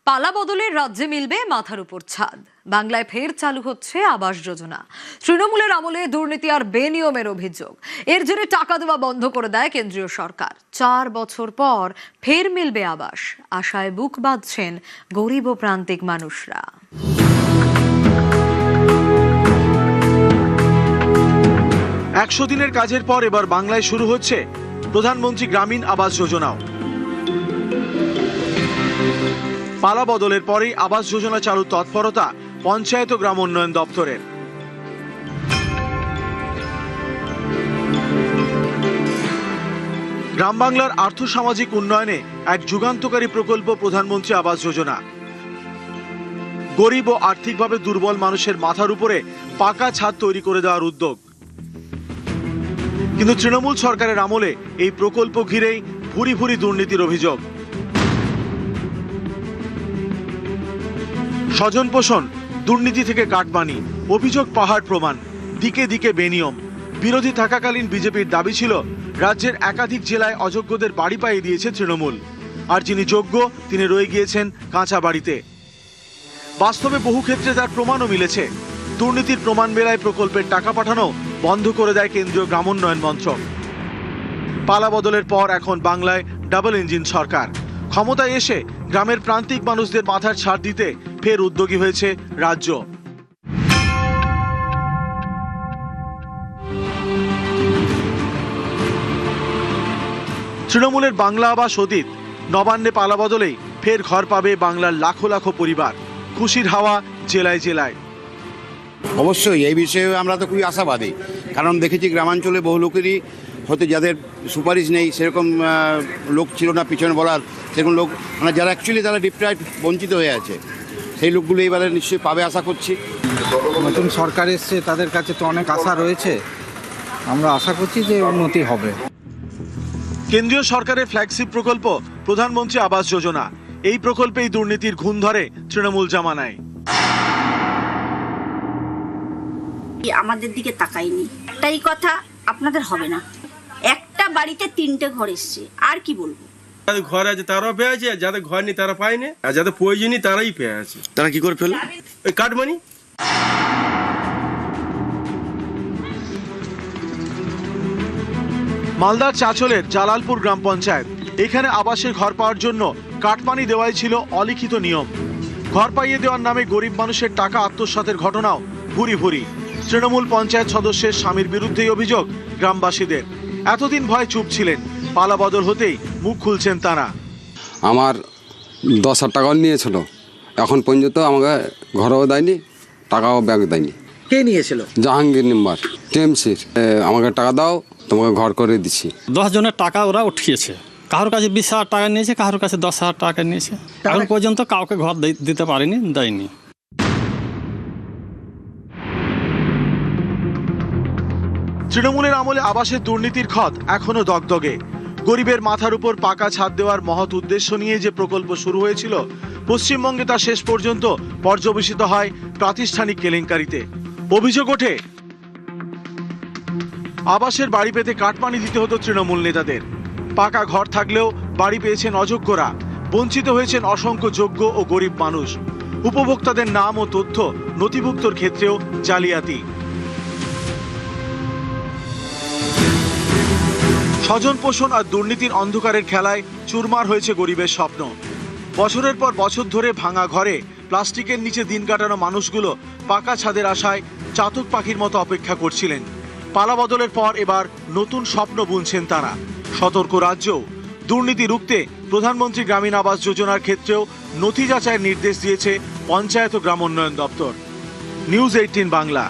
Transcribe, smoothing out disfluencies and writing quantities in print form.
পালা বদলের রাজ্যে মিলবে মাথার উপর ছাদ। বাংলায় ফের চালু হচ্ছে আবাস যোজনা। তৃণমূলের আমলে দুর্নীতি আর বেনিয়মের অভিযোগ। এর জেরে টাকা দেওয়া বন্ধ করে দেয় কেন্দ্রীয় সরকার। 4 বছর পর ফের মিলবে আবাস। আশায় বুক বাঁধছেন গরিব ও প্রান্তিক মানুষরা। 100 দিনের কাজের পর এবার বাংলায় শুরু হচ্ছে প্রধানমন্ত্রী গ্রামীণ আবাস যোজনাও। পালা বদলের পরেই আবাস যোজনা চালুর তৎপরতা পঞ্চায়েত ও গ্রাম উন্নয়ন দপ্তরের। গ্রাম বাংলার আর্থসামাজিক উন্নয়নে এক যুগান্তকারী প্রকল্প প্রধানমন্ত্রী আবাস যোজনা। গরিব ও আর্থিকভাবে দুর্বল মানুষের মাথার উপরে পাকা ছাদ তৈরি করে দেওয়ার উদ্যোগ। কিন্তু তৃণমূল সরকারের আমলে এই প্রকল্প ঘিরেই ভুরি ভুরি দুর্নীতির অভিযোগ। স্বজন পোষণ, দুর্নীতি থেকে কাটমানি, অভিযোগ পাহাড় প্রমাণ, দিকে দিকে বেনিয়ম। বিরোধী থাকাকালীন বিজেপির দাবি ছিল রাজ্যের একাধিক জেলায় অযোগ্যদের বাড়ি পাইয়ে দিয়েছে তৃণমূল, আর যিনি যোগ্য তিনি রয়ে গিয়েছেন কাঁচা বাড়িতে। বাস্তবে বহু ক্ষেত্রে তার প্রমাণও মিলেছে। দুর্নীতির প্রমাণ মেলায় প্রকল্পের টাকা পাঠানো বন্ধ করে দেয় কেন্দ্রীয় গ্রামোন্নয়ন মন্ত্রক। পালা বদলের পর এখন বাংলায় ডাবল ইঞ্জিন সরকার। ক্ষমতায় এসে গ্রামের প্রান্তিক মানুষদের মাথার ছাদ দিতে ফের উদ্যোগী হয়েছে রাজ্য। তৃণমূলের বাংলা আবাস অতীত, নবান্নে পালা বদলেই ফের ঘর পাবে বাংলার লাখো লাখো পরিবার। খুশির হাওয়া জেলায় জেলায়। অবশ্যই এই বিষয়ে আমরা তো খুবই আশাবাদী, কারণ দেখেছি গ্রামাঞ্চলে বহু লোকেরই হয়তো যাদের সুপারিশ নেই, সেরকম লোক ছিল না পিছনে বলার, সেরকম লোক মানে যারা অ্যাকচুয়ালি তারা ডিপ্রাইভ বঞ্চিত হয়ে আছে, সেই লোকগুলো এবারে নিশ্চয়ই পাবে আশা করছি। নতুন সরকার এসছে, তাদের কাছে তো অনেক আশা রয়েছে, আমরা আশা করছি যে উন্নতি হবে। কেন্দ্রীয় সরকারের ফ্ল্যাগশিপ প্রকল্প প্রধানমন্ত্রী আবাস যোজনা। এই প্রকল্পেই দুর্নীতির ঘুণ ধরে তৃণমূল জামানায়। আমাদের দিকে তাকায়নি, একটাই কথা, আপনাদের হবে না। একটা বাড়িতে 3টে ঘর এসছে, আর কি বলবো। যাদের ঘর আছে তারাও পেয়েছে, যাদের ঘর নেই তারা পায়নি, আর যাদের প্রয়োজনই তারাই পেয়েছে। তারা কি করে ফেলল? ওই কাটমানি। মালদার চাঁচলের জালালপুর গ্রাম পঞ্চায়েত। এখানে আবাসের ঘর পাওয়ার জন্য কাটমানি দেওয়াই ছিল অলিখিত নিয়ম। ঘর পাইয়ে দেওয়ার নামে গরিব মানুষের টাকা আত্মসাতের ঘটনাও ভুরি ভুরি। তৃণমূল পঞ্চায়েত সদস্যের স্বামীর বিরুদ্ধেই অভিযোগ গ্রামবাসীদের। এতদিন ভয় চুপ ছিলেন, পালা বদল হতেই মুখ খুলছেন তারা। আমার 10,000 টাকাও নিয়েছিল, এখন পর্যন্ত আমাকে ঘরেও দেয়নি, টাকাও ব্যাগ দেয়নি। কে নিয়েছিল? জাহাঙ্গীর নাম্বার টিএমসির। আমাকে টাকা দাও, তোমাকে ঘর করে দিচ্ছি। 10 জনের টাকা ওরা উঠিয়েছে। কারোর কাছে 20,000 টাকা নিয়েছে, কারোর কাছে 10,000 টাকা নিয়েছে। এখন পর্যন্ত কাউকে ঘর দিতে পারেনি, দেয়নি। তৃণমূলের আমলে আবাসের দুর্নীতির ক্ষত এখনো দগদগে। গরিবের মাথার উপর পাকা ছাদ দেওয়ার মহৎ উদ্দেশ্য নিয়ে যে প্রকল্প শুরু হয়েছিল, পশ্চিমবঙ্গে তা শেষ পর্যন্ত পর্যবেসিত হয় প্রাতিষ্ঠানিক কেলেঙ্কারিতে। অভিযোগ ওঠে আবাসের বাড়ি পেতে কাটমানি দিতে হতো তৃণমূল নেতাদের। পাকা ঘর থাকলেও বাড়ি পেয়েছেন অযোগ্যরা, বঞ্চিত হয়েছেন অসংখ্য যোগ্য ও গরিব মানুষ। উপভোক্তাদের নাম ও তথ্য নথিভুক্তর ক্ষেত্রেও জালিয়াতি। স্বজন পোষণ আর দুর্নীতির অন্ধকারের খেলায় চুরমার হয়েছে গরিবের স্বপ্ন। বছরের পর বছর ধরে ভাঙা ঘরে প্লাস্টিকের নিচে দিন কাটানো মানুষগুলো পাকা ছাদের আশায় চাতক পাখির মতো অপেক্ষা করছিলেন। পালা বদলের পর এবার নতুন স্বপ্ন বুনছেন তারা। সতর্ক রাজ্যও। দুর্নীতি রুখতে প্রধানমন্ত্রী গ্রামীণ আবাস যোজনার ক্ষেত্রেও নথি যাচাইয়ের নির্দেশ দিয়েছে পঞ্চায়েত ও গ্রাম উন্নয়ন দপ্তর। নিউজ 18 বাংলা।